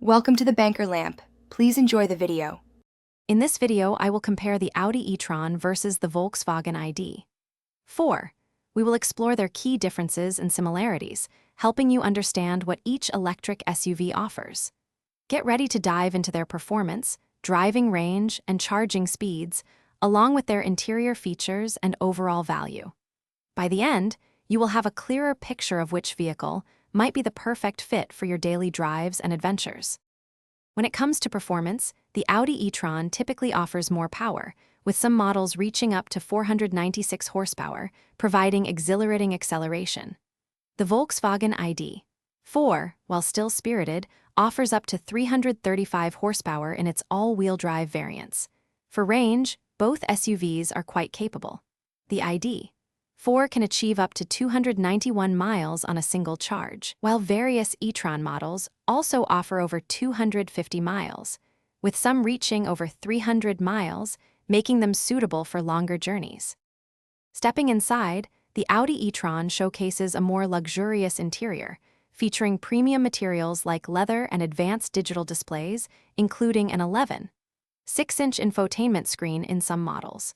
Welcome to the Banker Lamp. Please enjoy the video. In this video, I will compare the Audi e-tron versus the Volkswagen Id4. We will explore their key differences and similarities, helping you understand what each electric SUV offers. Get ready to dive into their performance, driving range, and charging speeds, along with their interior features and overall value. By the end, you will have a clearer picture of which vehicle might be the perfect fit for your daily drives and adventures. When it comes to performance, the Audi e-tron typically offers more power, with some models reaching up to 496 horsepower, providing exhilarating acceleration. The Volkswagen Id4, while still spirited, offers up to 335 horsepower in its all-wheel drive variants. For range, both SUVs are quite capable. The Id4 can achieve up to 291 miles on a single charge, while various e-tron models also offer over 250 miles, with some reaching over 300 miles, making them suitable for longer journeys. Stepping inside, the Audi e-tron showcases a more luxurious interior, featuring premium materials like leather and advanced digital displays, including an 11.6-inch infotainment screen in some models.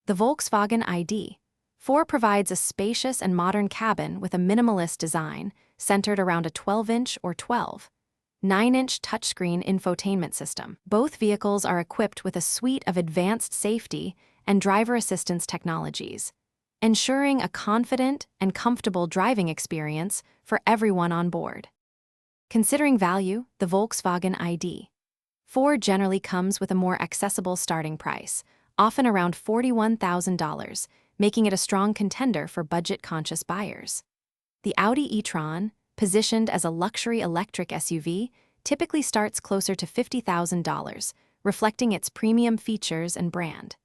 The Volkswagen Id4 provides a spacious and modern cabin with a minimalist design centered around a 12-inch or 12.9-inch touchscreen infotainment system. Both vehicles are equipped with a suite of advanced safety and driver assistance technologies, ensuring a confident and comfortable driving experience for everyone on board. Considering value, the Volkswagen Id4 generally comes with a more accessible starting price, often around $41,000, making it a strong contender for budget-conscious buyers. The Audi e-tron, positioned as a luxury electric SUV, typically starts closer to $50,000, reflecting its premium features and brand.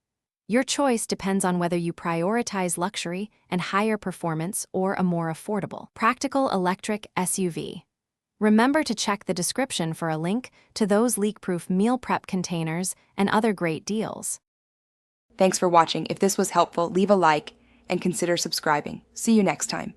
Your choice depends on whether you prioritize luxury and higher performance or a more affordable, practical electric SUV. Remember to check the description for a link to those leak-proof meal prep containers and other great deals. Thanks for watching. If this was helpful, leave a like and consider subscribing. See you next time.